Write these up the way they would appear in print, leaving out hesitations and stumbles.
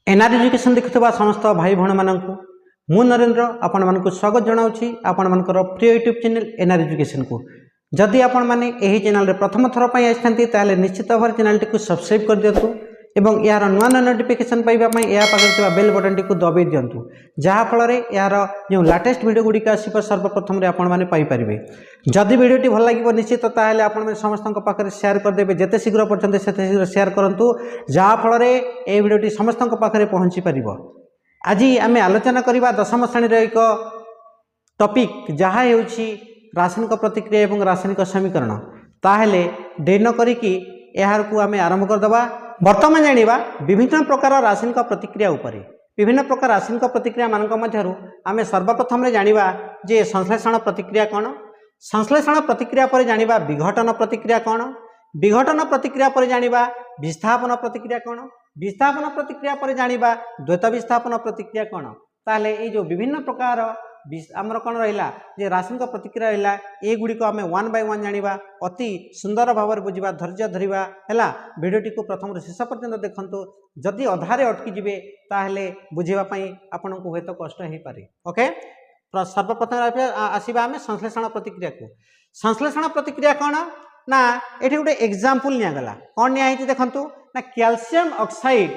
NR education देखुवा समस्त भाई भौणी मानक मु नरेंद्र आपण मानक स्वागत जनाऊँगी आपण मानकर प्रिय यूट्यूब चैनल एनआर एजुकेशन को। जदि आपण मैंने यही चैनल प्रथम थर पर आसते निश्चित भाव चैनल टी सब्सक्राइब कर दिंतु एवं यार नुआ नुआ नोटिफिकेशन पाइबापी या पाखे बेल बटन टी दबाई दिंतु जहाँफल यार जो लाटेस्ट वीडियो गुड़िक आसो सर्वप्रथम आपण मैंने पाइपर। जदि वीडियोटी भल लगे निश्चित ताल आप समस्त पाखे सेयार करदे जिते शीघ्र पर्यटन से शीघ्र सेयार करूँ जहाँफल ये वीडियोटी समस्त पाखे पहुँची पार। आज आम आलोचना करवा दशम श्रेणी एक टॉपिक जहाँ हो रासायनिक प्रतिक्रिया एवं रासायनिक समीकरण। ताहले देर न करिकी को आम आरंभ करदे। बर्तमान जानिबा विभिन्न प्रकार रासायनिक प्रतिक्रिया उपरे। विभिन्न प्रकार रासायनिक प्रतिक्रिया मानक मध्यरु आमे सर्वप्रथम रे जानिबा जे संश्लेषण प्रतिक्रिया कौन, संश्लेषण प्रतिक्रिया पर जानिबा विघटन प्रतिक्रिया कौन, विघटन प्रतिक्रिया पर जानिबा विस्थापन प्रतिक्रिया कौन, विस्थापन प्रतिक्रिया पर जानिबा द्वैत विस्थापन प्रतिक्रिया कौन। ताहले ए जो विभिन्न प्रकार आमर कौन रहा जे रासायनिक प्रतिक्रिया रहा ये गुड़िक आम वन बाय वन जानिबा अति सुंदर भाव में बुझा धैर्य धरवा है। वीडियोटी को प्रथम शेष पर्यंत देखंतु। जदि अधारे अटकी जिवे ताहले बुझेबापी आपण को हुए तो कष्ट हो पारे। ओके, सर्वप्रथम आसवा आम संश्लेषण प्रतिक्रिया को। संश्लेषण प्रतिक्रिया कौन ना ये गोटे एग्जाम्पल निगला कौन निया देखंतु ना कैल्शियम ऑक्साइड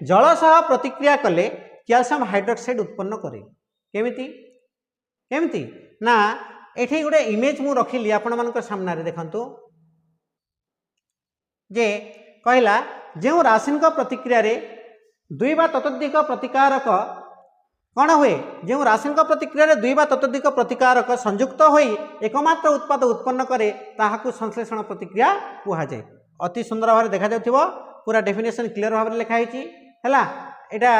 जल सह प्रतिक्रिया कले कैल्शियम हाइड्रोक्साइड उत्पन्न करे। केमिति केमिति ना एठी गोटे इमेज मु रखिली आपण मानक सामने देखंतु जे कहला जो रासायनिक प्रतिक्रिया रे दुई बा ततोधिक प्रतिकारक कौन हुए, जो रासायनिक प्रतिक्रिया रे दुई बा ततोधिक प्रतिकारक संयुक्त होई एकमात्र उत्पाद उत्पन्न करे ताहाकु संश्लेषण प्रतिक्रिया कहा जाए। अति सुंदर भाव देखा जाउथिबो, पूरा डेफिनेशन क्लियर भाव में लिखा है। एटा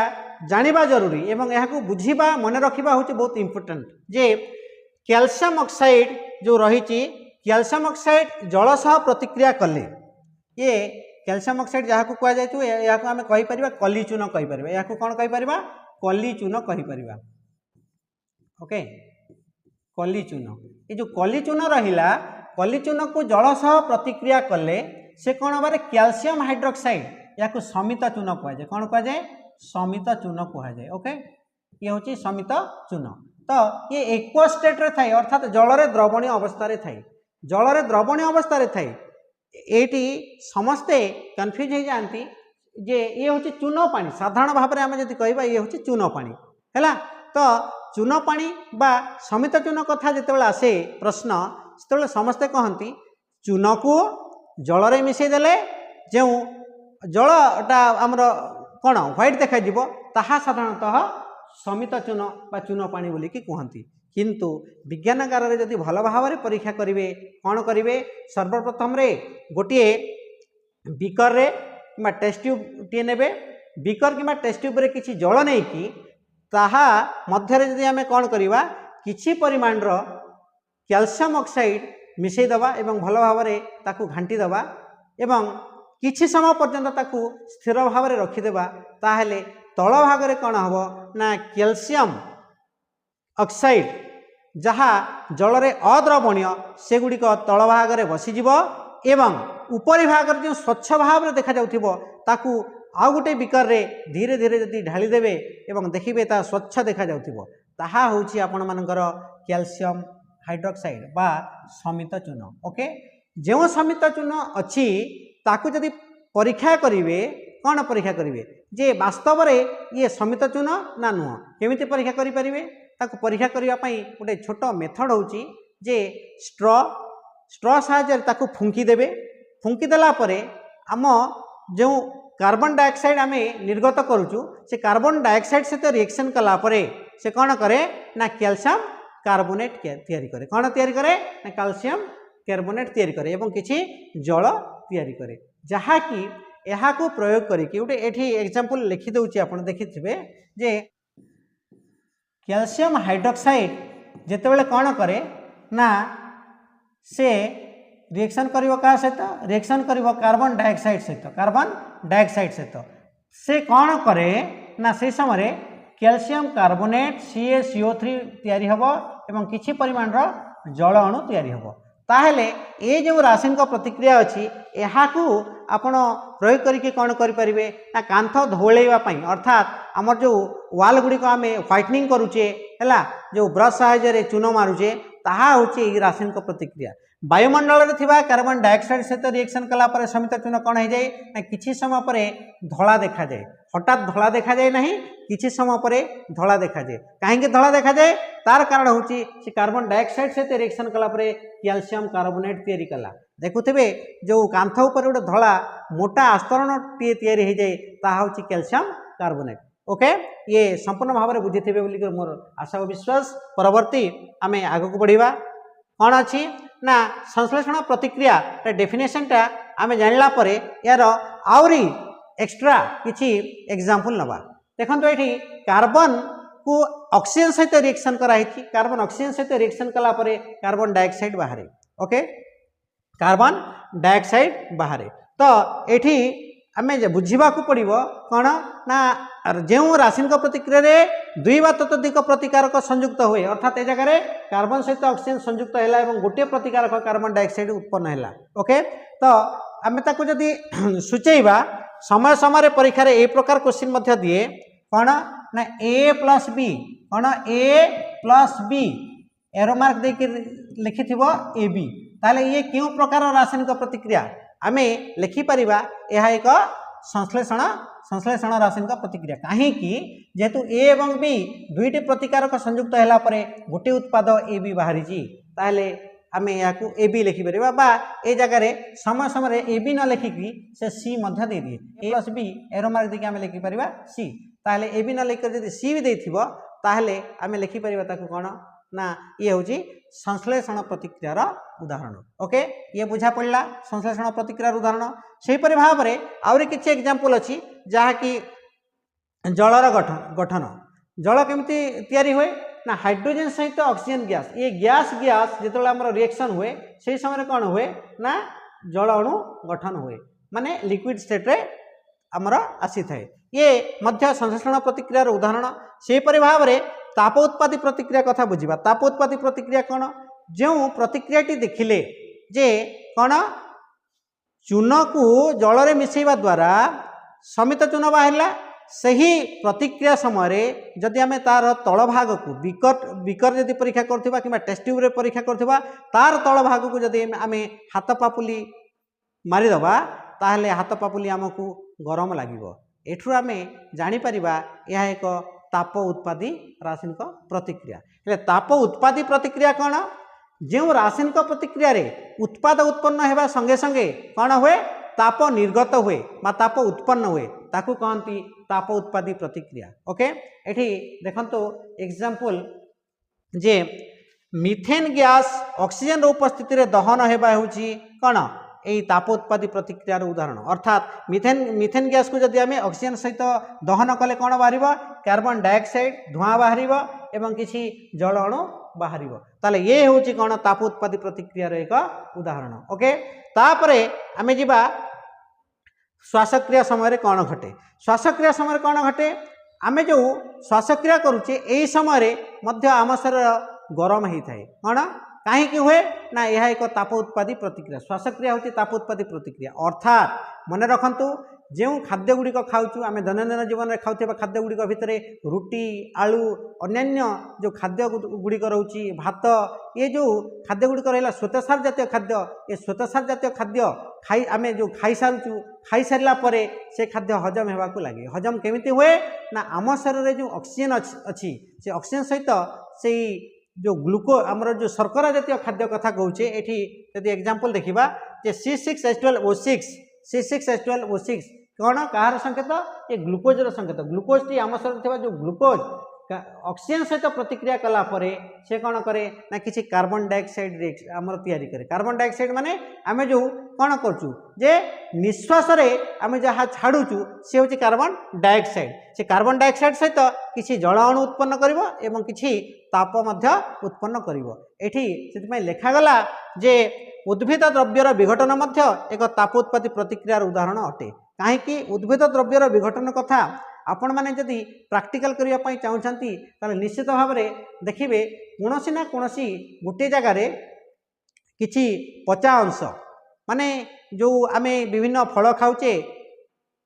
जानिबा जरूरी एवं यहाँ बुझीबा मन रखिबा होची बहुत इंपोर्टेंट। जे कैल्शियम ऑक्साइड जो रही कैल्शियम ऑक्साइड जल सह प्रतिक्रिया कले ये कैल्शियम ऑक्साइड जहाँ कह जाए आम कहीपर कली चून कहीपर, या कौन कहीपर कली चून कहीपर। ओके, कली चून ये जो कली चून रहा कली चून को जल सह प्रतिक्रिया कले से कौन बारे कैल्शियम हाइड्रोक्साइड या समित चून कह जाए। कौन कह जाए समित चून कह जाए। ओके, ये हूँ समित चून। तो ये एक्वा स्टेट रे थाए अर्थात जल द्रवणीय अवस्था रे थाए, जल द्रवणीय अवस्था रे थाए। एटी समस्ते कन्फ्यूज हो जाती जे ये हूँ चून पानी। साधारण भाव में आम जब कह ये हूँ चून पानी है। तो चून पानी बा समित चून कथा जिते आसे प्रश्न से समस्ते कहती चून को जल रे मिसई देले जो जलटा आमर कौन व्हाइट देखा ताहा साधारणतः समित चून बा चून पानी बोली कहती। किंतु विज्ञानगार रे जदि भल भाव में परीक्षा करेंगे कौन करेंगे सर्वप्रथम रे गोटे बीकर रे कि टेस्ट ट्यूब टे ने बीकर कि टेस्ट ट्यूब रे किसी जल नहीं कि ताहा मध्य जदि आम कौन करवा किछि परिमाण रो कैल्शियम ऑक्साइड मिसई दबा एवं भल भाव में ताकू घांटी दबा एवं किछि समय पर्यंत ताकू स्थिर भाव में रखिदेबा ताहले तल भाग रे कौन हम ना कैल्शियम ऑक्साइड जहाँ जल रे अद्रवणीय से गुड़िक तल भाग में बसीज एवं उपरी भाग जो स्वच्छ भाव में देखा जाउथिबो ताकू आउ गोटे बीकर रे धीरे धीरे जदि ढाली देबे एवं देखिबे ता स्वच्छ देखा जाउथिबो ताहा होछि आपण मानकर कैल्शियम हाइड्रोक्साइड बा समित चून। ओके, जो समित चून अच्छी ताकू जदि परीक्षा करेंगे कौन परीक्षा करेंगे जे वास्तव में ये समित चून ना नुह केमिति परीक्षा करेंगे ताकू परीक्षा करने गोटे छोट मेथड होची जे स्ट्र साहाय्य ताकू फुंकी देबे। फुंकी देला परे आम जो कार्बन डाइऑक्साइड आम निर्गत करुचु से कार्बन डाइऑक्साइड सहित रिएक्शन कला परे से कौन करे ना कैल्शियम कार्बोनेट तैयारी करे। कौन तैयारी करे ना कैल्शियम कार्बोनेट तैयारी करे एवं किछि जल तैयारी करे। जहाँ कि यहाँ को प्रयोग करके गोटे एठी एग्जांपल लिखि दउची आपण देखिथिबे जे कैल्शियम हाइड्रोक्साइड जेतेबेले कौन करे ना से रिएक्शन करिवो का सहित रिएक्शन करिवो कार्बन डाइऑक्साइड सहित, कार्बन डाइऑक्साइड सहित से कौन करे ना से समय कैल्शियम कार्बोनेट CaCO3 तैयारी हबो एवं किछि परिमाण रो जल अणु तैयारी हबो। ताहेले ये जो रासायनिक प्रतिक्रिया अच्छी यहाँ आपण प्रयोग करके कौन करें ना कांथ धोलैवा अर्थात आमर जो वाल गुड़िक आम ह्वाइटनिंग करुचे है जो ब्रश साहाय्य चून मारुचे ताहा होची रासायनिक प्रतिक्रिया वायुमंडल में कार्बन डाइऑक्साइड सहित रिएक्शन कलापर समित चून कौन हो जाए ना किसी समय पर धला देखा जाए हठात धला देखा जाए ना किसी समय पर धला देखा जाए कहीं धला देखा जाए तार कारण होची से कार्बन डाइऑक्साइड सहित रिएक्शन कलापर कैल्शियम कार्बोनेट तैयारी कला देखुथे जो कांथ उपर गोटे धला मोटा आस्तरण टी तैयारी हो जाए ताहा होची कैल्शियम कार्बोनेट ओके ये संपूर्ण भाव में बुझी थे बोलिक मोर आशा और विश्वास परवर्ती आम आग को बढ़िया कौन अच्छी ना संश्लेषण प्रतिक्रिया डेफिनेशन टा आम जानला परे यार आउरी एक्स्ट्रा किछि एग्जांपल नवा देखो ये कार्बन को ऑक्सीजन सहित रिएक्शन कराई कार्बन ऑक्सीजन सहित रिएक्शन कला परे कार्बन डाइऑक्साइड बाहर ओके कार्बन डाइऑक्साइड बाहर तो ये आम बुझा पड़ो कौन ना जो रासायनिक प्रतिक्रिया रे दुई बा ततोधिक प्रतिकारक संयुक्त हुए अर्थात ए जगह कार्बन सहित ऑक्सीजन संयुक्त है गोटे प्रतिकारक कार्बन डाइऑक्साइड उत्पन्न है ओके तो आम ताको जदि सूचेबा समय समय परीक्षा रे ए प्रकार क्वेश्चन दिए कौन ना ए प्लस बी कौन ए प्लस बी एरो मार्क देके लिखि ए बी ताले ये क्यों प्रकार रासायनिक प्रतिक्रिया आम लिखिपर यह एक संश्लेषण संश्लेषण रासायनिक प्रतिक्रिया कहीं जेहेतु ए एवं बी दुईटी प्रतिकारक संयुक्त है गोटे उत्पाद ए बी बाहरी ताहले आम या ए बी लिखिपर ए जगह समय समय ए बी न लिखिकी से सी दे दिए ए प्लस बी एरो मार्क देके आम लिखिपर सी ताहले ए बी न लिख जब सी भी देथिबो ताहले आम लिखिपर कौन ना ये हूँ संश्लेषण प्रतिक्रियार उदाहरण ओके ये बुझा पड़ा संश्लेषण प्रतिक्रियार उदाहरण सेहीपरि भाव में आउरी किछि एग्जांपल अच्छी जहाँकि जलर गठन जल केमती तैयारी हुए ना हाइड्रोजन सहित ऑक्सीजन गैस ये गैस जो आम रिएक्शन हुए से समय कौन हुए ना जल अणु गठन हुए माने लिक्विड स्टेट रे आमर आसी थाए ये मध्य संश्लेषण प्रतिक्रियार उदाहरण सेहीपरि भाव में ताप उत्पादी प्रतिक्रिया कथा बुझा ताप उत्पादी प्रतिक्रिया कौन जो प्रतिक्रियाटी देखिले जे कौन चून को जल में मिसेवा द्वारा समित चून बाहर सही प्रतिक्रिया समय जदि आम तार तल भाग को बिकर जदि परीक्षा करथिबा कि टेस्ट ट्यूब रे परीक्षा करथिबा तार तल भाग को जदि आम हाथ पापुली मारिदबा ताहले हाथ पापुली आमको गरम लागिबो एठु आम जानीपर यह एक ताप उत्पादी रासायनिक प्रतिक्रिया हेले ताप उत्पादी प्रतिक्रिया कौन जो रासायनिक प्रतिक्रिया रे उत्पाद उत्पन्न होगा संगे संगे कौन हुए ताप निर्गत हुए बा ताप उत्पन्न हुए ताकू कहती ताप उत्पादी प्रतिक्रिया ओके एठी देखंतु एग्जांपल जे मिथेन गैस ऑक्सीजन उपस्थिति रे दहन हेबा होची कौन यही ताप उत्पादी प्रतिक्रियार उदाहरण अर्थात मिथेन गैस को जदि आम ऑक्सीजन सहित दहन कले कौन बाहर कार्बन डाइऑक्साइड धुआं बाहर एवं किसी जल अणु बाहर ताले ये हूँ कौन ताप उत्पादी प्रतिक्रियार एक उदाहरण ओके तापरे आम जा श्वासक्रिया समय कौन घटे श्वासक्रिया समय कौन घटे आम जो श्वासक्रिया करुचे यही समय आम शरीर गरम होता है कौन कहीं हुए ना यह एक ताप उत्पादी प्रतिक्रिया श्वासक्रिया होती ताप उत्पादी प्रतिक्रिया अर्थात मन रखु जो खाद्य गुड़िक खाऊँ आम दैनंदिन जीवन में खाऊा खाद्य गुड़िक भितर रुटी आलू अन्यान्य जो खाद्य गुड़िक रोचे भात ये जो खाद्य गुड़िक रहा श्वेतसार जातीय खाद्य ये श्वेतसार जातीय खाद्य खाई आम जो खाई सारूँ खाई सारा पर से खाद्य हजम होगा लगे हजम केमिति हुए ना आम शरीर जो ऑक्सीजन अच्छी से ऑक्सीजन सहित से जो ग्लूको आमर जो शर्करा जातीय खाद्य कथा कहूँ ये यदि एग्जांपल देखा C6H12O6 C6H12O6 कौन कहार संकेत ये ग्लूकोजर संकेत ग्लूकोज टी आम शरीर जो ग्लूकोज ऑक्सीजन सहित प्रतिक्रिया कला परे से कौन करे ना किसी कार्बन डाइऑक्साइड आमर तैयारी करे कार्बन डाइऑक्साइड माने आम जो कौन करचु जे निश्वास रे आम जहाँ छाड़ुचु सी हूँ कार्बन डाइऑक्साइड से कार्बन डाइऑक्साइड सहित किसी जल अणु उत्पन्न करिवो एवं किसी ताप मध्य उत्पन्न करिवो एठी से लेखागला जे उद्भिद द्रव्यर विघटन मध्य एक ताप उत्पादी प्रतिक्रियार उदाहरण अटे कहीं उद्भिद द्रव्यर विघटन कथा आपण मैंने जदि प्राक्टिकल करने चाहती निश्चित भाव में देखिए कौन ना कौन गोटे जगार किछि पचा अंश माने जो आमे विभिन्न फल खाऊचे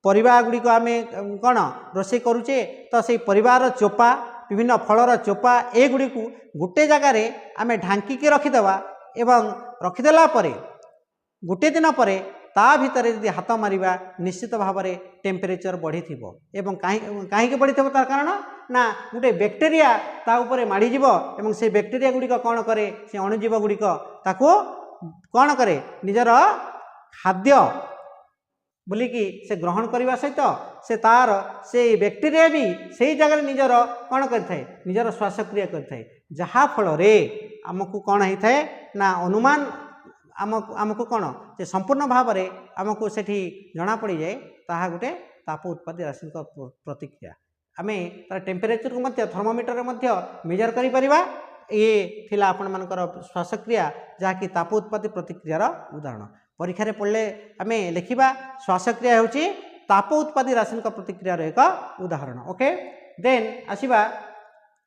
परिवार गुड़ी को आमे कौन रोषे करुचे तो से परिवार चोपा विभिन्न फलर चोपा ए गुड़ी को गोटे जगार आमे ढांकी रखिदेवा एवं रखिदेला परे गोटे दिन पर ता भितर यदि हाथ मारिबा निश्चित भाव में टेम्परेचर बढ़ी थिबो एवं कहीं बढ़ी थिबो तार कारण ना गोटे बैक्टेरिया ता ऊपर माड़ी जीवो एवं से बैक्टेरिया गुड़िक कौन करे से अणुजीव गुड़िक ताको कौन करे निजर खाद्य बोलिकी से ग्रहण करने सहित से तार से बैक्टेरिया भी से जगह निजर कौन करें निजर श्वासक्रिया करें जहाँ फल आमको कौन होता है ना अनुमान आमको कौन से संपूर्ण भाव में आमको से जना पड़ जाए ताहा गोटे ताप उत्पादी रासायनिक प्रतिक्रिया आमे तार टेम्परेचर को मध्य थर्मोमीटर मध्य मेजर करि परिबा ये थिला आपण मानकर श्वासक्रिया जहाँकि ताप उत्पादी प्रतिक्रियार उदाहरण परीक्षा रे पढ़ले आमे लिखिबा श्वासक्रिया होची ताप उत्पादी रासायनिक प्रतिक्रियार एक उदाहरण। ओके देन आसीबा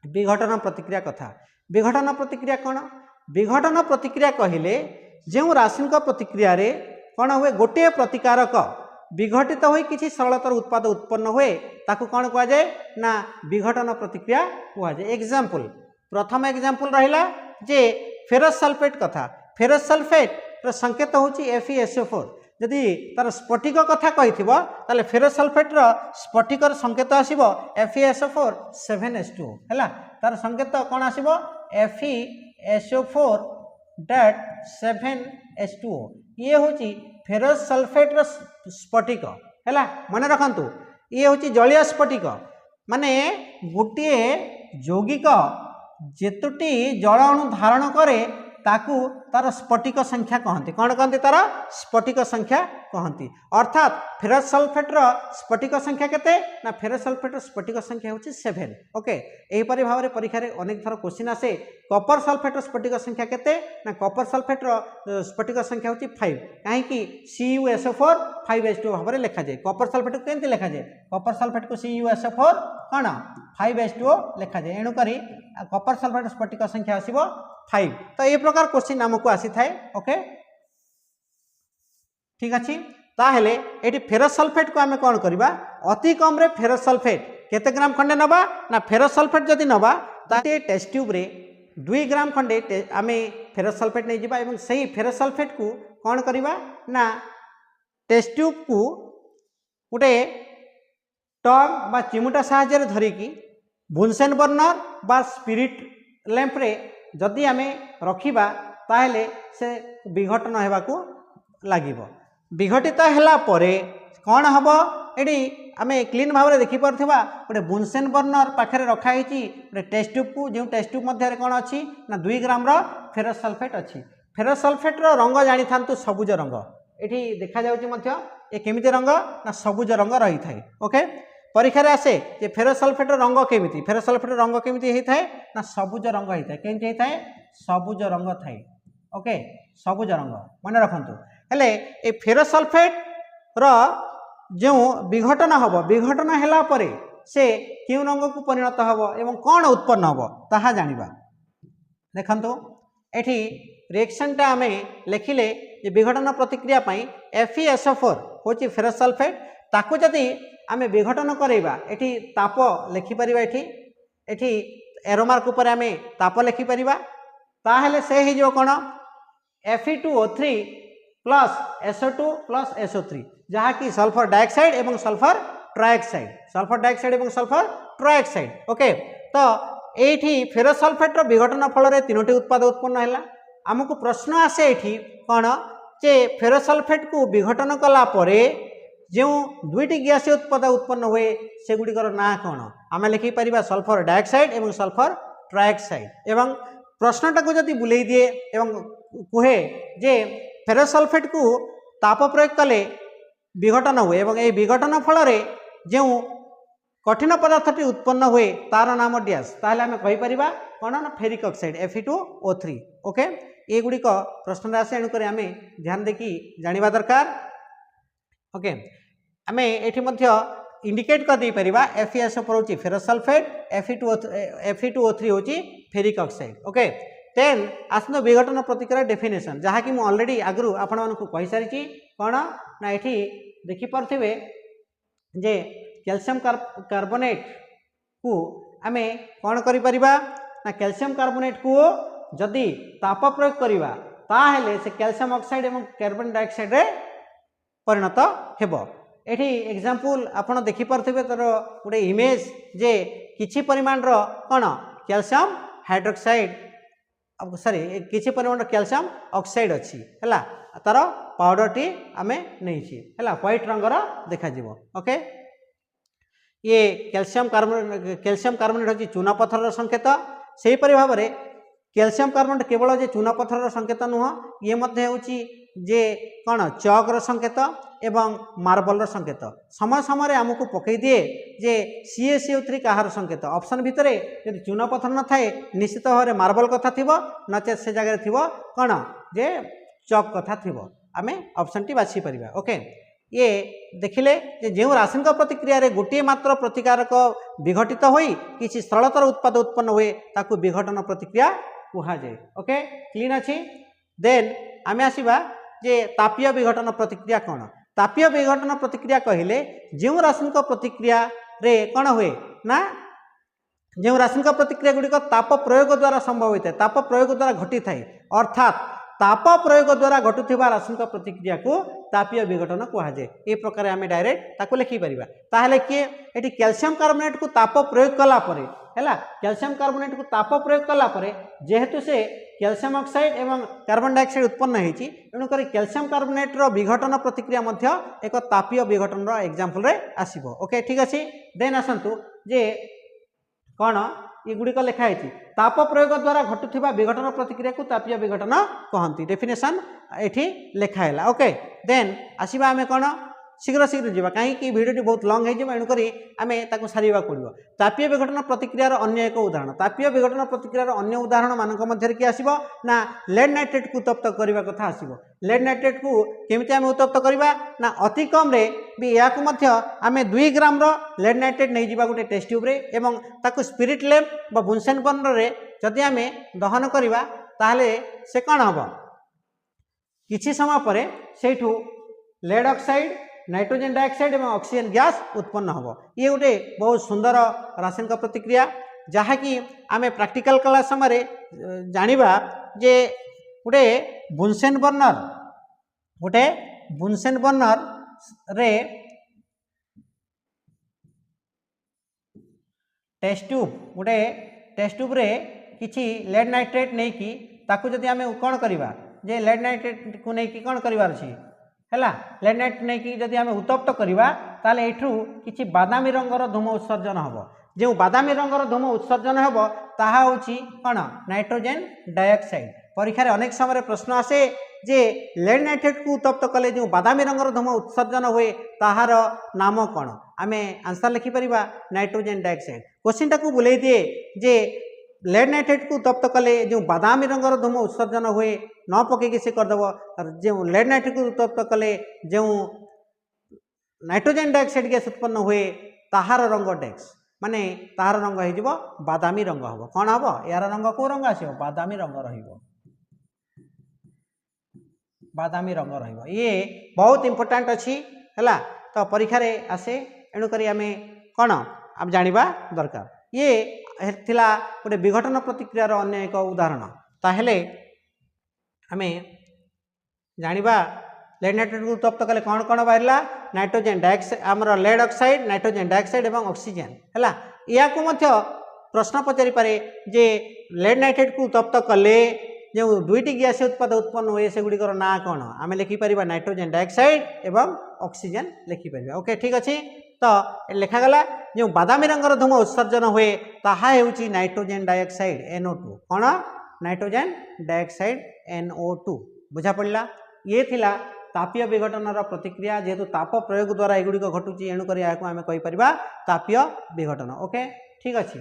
विघटन प्रतिक्रिया कथा। विघटन प्रतिक्रिया कौन? विघटन प्रतिक्रिया कहिले जो रासायनिक प्रतिक्रिया रे कौन हुए गोटे प्रतिकारक विघटित हो किसी सरलतर उत्पाद उत्पन्न हुए ताकू कौन कह जाए ना विघटन प्रतिक्रिया कह जाए। एग्जाम्पल प्रथम एग्जाम्पल रहिला जे फेरस सल्फेट कथा। फेरस सल्फेट संकेत होची FeSO4 यदि तार स्फटिक कथा कही ताले फेरस सल्फेट स्फटिकर संकेत आसीबो FeSO4 7H2O हैला तार संकेत कौन आसीबो FeSO4 7H2O ये होची फेरस सल्फेट स्फटिक हैला मन रखंतु ये होची जलीय स्फटिक माने गोटे यौगिक जेतुटी जल अणु धारण करे ताकू तार स्फटिक संख्या कहती कौन कहती तार स्फटिक संख्या कहती अर्थात फेरस सल्फेट स्फटिक संख्या केते ना फेरस सल्फेट स्फटिक संख्या होची 7। ओके एहीपरि भाव में परीक्षा अनेक थर क्वेश्चन आसे कपर सल्फेट स्फटिक संख्या केते ना कपर सल्फेट स्फटिक संख्या होची 5 कहीं CuSO4 5H2O भाव में लिखा जाए। कपर सल्फेट को केमती लिखा जाए कपर सल्फेट को CuSO4 कौन 5H2O लिखा जाए एणुकरी कपर सल्फेट स्फटिक संख्या आसीबो 5। तो ये प्रकार क्वेश्चन आमको आसी थाए। ओके ठीक अच्छे ताहले ये फेरस सल्फेट को आम कौन करवा अति कम रे फेरस सल्फेट केते ग्राम खंडे नबा ना फेरस सल्फेट जदि नबा ताते टेस्ट ट्यूब रे 2 ग्राम खंडे आम फेरस सल्फेट नहीं जावा एवं सही फेरस सल्फेट को कौन करवा ना टेस्ट ट्यूब को गोटे टंग बा चिमुटा साहाय्य धरिकी बुनसेन बर्नर बा स्पिरिट लैंप रे जदि आमे रखिबा ताहले से विघटन हेबाकू लागिबो। विघटित हैला परे कौन हम ये आम क्लीन भाव में देखिपा गोटे बुनसेन बर्नर पाखे रखाई गोटे टेस्ट ट्यूब को जो टेस्ट ट्यूब मध्य कौन अच्छी ना 2 ग्राम फेरस सल्फेट अच्छी। फेरस सल्फेट रंग जानी था सबुज रंग ये देखा ये केमिति रंग ना सबुज रंग रही थाए। ओके परीक्षा आसे जे फेरस सल्फेट रंग केमिति फेरस सल्फेट रंग केमिति होता है ना सबुज रंग होता है केमिति होता है सबुज रंग थाए। ओके सबुज रंग मन रखंतु हेले ए फेरस सल्फेट जो विघटन हम विघटन हैला परे से क्यों रंग को परिणत हम एवं कौन उत्पन्न हम ताहा जानिबा। देखंतु एठी रिएक्शनटा आमे लिखिले जे विघटन प्रतिक्रिया पई FeSO4 होची फेरस सल्फेट ताकू जदि आमे विघटन करैबा एठी ताप लिखि परिबा एठी एरो मार्क ऊपर आमे ताप लिखि परिबा ताहेले से ही जो कोन Fe2O3 plus SO2 plus SO3 जहाँ कि सल्फर डाइऑक्साइड एवं सल्फर ट्राइऑक्साइड एवं सल्फर ट्राइऑक्साइड। ओके तो एठी फेरस सल्फेट विघटन फल रे 3टी उत्पाद उत्पन्न हैला। आमको प्रश्न आसे एठी कोन जे फेरस सल्फेट को विघटन कला परे जो 2टी गैसीय उत्पाद उत्पन्न हुए से गुड़िकर ना कौन आम लिखिपर सल्फर डाइऑक्साइड एवं सल्फर ट्राइऑक्साइड एवं प्रश्नटा को जदि बुलाई दिए एवं कहे जे फेरस सल्फेट को ताप प्रयोग कले विघटन हुए एवं ये विघटन फल जो कठिन पदार्थटी उत्पन्न हुए तार नाम डैश ताहले आम कहीपर कौन ना फेरिक ऑक्साइड Fe2O3। ओके ये गुड़िक प्रश्न आसे एणुक आम ध्यान देखी जानिबा दरकार। ओके आम ये इंडिकेट कर दे परिबा FeSO4 होची फेरस सल्फेट Fe2O3 होची फेरिक ऑक्साइड। ओके देन आसनो विघटन प्रतिक्रिया डेफिनेशन जहाँकि मुझे ऑलरेडी आगु आपण मानक कहि सारी कौन ना ये देखिपे जे कैल्शियम कार्बोनेट को आम कौन करिपरिबा ना कैल्शियम कार्बोनेट को जदि ताप प्रयोग करिबा ताहेले से कैल्शियम ऑक्साइड एवं कार्बन डाइऑक्साइड रे परिणत हेबो। एठी एग्जांपल आपण देखि परथिबे तर गोटे इमेज जे किछि परिमाण रो कोन कैल्शियम हाइड्रोक्साइड सॉरी किछि परिमाण रो कैल्शियम ऑक्साइड अछि हला तार पाउडर टी आमे नै छी हला व्हाइट रंगर देखा जिवो। ओके ये कैल्शियम कार्बोनेट होची चूना पत्थर संकेत सेही परि भाव में कैल्शियम कार्बोनेट केवल जे चूना पत्थर संकेत नुह ये मध्य होची जे कौन चौक संकेत एवं मार्बल संकेत समय समय आमको पकई दिए जे CaCO3 कहार संकेत ऑप्शन भितर यदि चूना पत्थर न थाए निश्चित भाव में मार्बल कथा थिबो नचे से जगह थिबो कौन जे चौक कथा थिबो आमे ऑप्शन टी बाछि परिबा। ओके ये देखिले जो रासायनिक प्रतिक्रिया रे गोटे मात्र प्रतिकारक विघटित होई किसी सरलतर उत्पाद उत्पन्न हुए ताकू विघटन प्रतिक्रिया कहा जाए। ओके क्लीन अच्छी देन आमे आसीबा जे तापीय विघटन प्रतिक्रिया कौन तापीय विघटन प्रतिक्रिया कहले जो रासायनिक प्रतिक्रिया रे कौन हुए ना जो रासायनिक प्रतिक्रिया गुड़िक ताप प्रयोग द्वारा संभव होता है ताप प्रयोग द्वारा घटी थाए अर्थात ताप प्रयोग द्वारा घटुवा रासायनिक प्रतिक्रिया को तापीय विघटन कहा जाए। ए प्रकार आम डायरेक्ट ताको लिखि परिबा ताहले किए एटी कैल्शियम कार्बोनेट को ताप प्रयोग कला परे हैला कैल्शियम कार्बोनेट को ताप प्रयोग कला परे जेहेतु से कैल्शियम ऑक्साइड एवं कार्बन डाइऑक्साइड उत्पन्न होती तेणुक कैल्शियम कार्बोनेट रो विघटन प्रतिक्रिया मध्य एक तापीय विघटन रो एग्जांपल रे आसीबो। ओके ठीक अछि देन आसंतु जे कौन ये गुड़िक लिखाई ताप प्रयोग द्वारा घटुवा विघटन प्रतिक्रिया को तापीय विघटन कहती डेफिनेशन एठी लिखाला। ओके देन आसीबा आमे कौन शीघ्र शीघ्र जावा कहीं भिडियोटी बहुत लंग हो एणुक आम ताकू सारिबा पड़ो। तापीय विघटन प्रतिक्रियार अन्य एक उदाहरण तापीय विघटन प्रतिक्रियार अन्य उदाहरण मानक मध्य किए आसीबो ना लेड नाइट्रेट को उत्तप्त करने कथा आसीबो। लेड नाइट्रेट को केमिति आम उत्तप्त करवा ना अति कम रे भी या आम 2 ग्राम लेड नाइट्रेट नहीं जावा गोटे टेस्ट ट्यूब रे एवं ताकू स्पिरिट लैंप बा बुनसेन बर्नर रे जदि आम दहन करवा ताहले से कौन हम किछि समय पर सेठू लेड ऑक्साइड नाइट्रोजन डाइऑक्साइड और ऑक्सीजन गैस उत्पन्न हम ये गोटे बहुत सुंदर रासायनिक प्रतिक्रिया जहाँकि आम प्रैक्टिकल कला समय जानिबा जे गोटे बुनसेन बर्नर रे टेस्ट ट्यूब रे किछि लेड नाइट्रेट नहीं कि ताकू जदि आम कौन करवा जे लेड नाइट्रेट को नहीं कौन करवार अछि हैला लेड नाइट्रेट नहीं कि जदि आम उत्तप्त करवा ताले एठू किछि बादामी रंगर धूम उत्सर्जन हम जो बादामी रंगर धूम उत्सर्जन हम ताहा होछि कौन नाइट्रोजन डाइऑक्साइड। परीक्षा रे अनेक समय प्रश्न आसे जे लेड नाइट्रेट को उत्तप्त कले जो बादामी रंगर धूम उत्सर्जन हुए ताहार नाम कौन आम आंसर लिखि परिबा नाइट्रोजन डाइऑक्साइड। क्वेश्चन टाकू बुलाई दिए जे लेड नाइट्रेट को उत्तप्त कले जो बादामी रंगर धूम उत्सर्जन हुए न पकईकि से करदेव जो लेड नाइट्रेट को उत्तप्त कले जो नाइट्रोजन डाइऑक्साइड गैस उत्पन्न हुए ताहार रंग डेक्स माने ताहार रंग हो बादामी रंग हम कौन हम यार रंग कौ रंग आसो बादामी रंग बादामी रंग ये बहुत इंपोर्टेंट अच्छी है तो परीक्षा रे आसे एणुक आम कौन आम जानिबा दरकार। ये थिला गोटे विघटन प्रतिक्रियार अन्य एक उदाहरण ताहेले आमे जानिबा लेड नाइट्रेट को उत्तप्त कले कौन कौन बाहरला नाइट्रोजन डाइऑक्साइड आमर लेड ऑक्साइड नाइट्रोजन डाइऑक्साइड और ऑक्सीजन है या प्रश्न पचारि पारे जे लेड नाइट्रेट को उत्तप्त कले जो 2टी गैस उत्पाद उत्पन्न हुए से गुड़िकर ना कौन आम लिखिपर नाइट्रोजन डाइऑक्साइड एवं ऑक्सीजन लिखिपर। ओके ठीक अच्छे तो लिखागला जो बादामी रंगर धूम उत्सर्जन हुए ताहा हेउची नाइट्रोजन डाइऑक्साइड NO2 कौन नाइट्रोजन डाइऑक्साइड NO2 बुझा पड़ा। ये थिला तापीय विघटन प्रतिक्रिया जेहेतु ताप प्रयोग द्वारा एगुड़िक घटुची एणुक आम कहीपर तापीय विघटन। ओके ठीक अच्छे।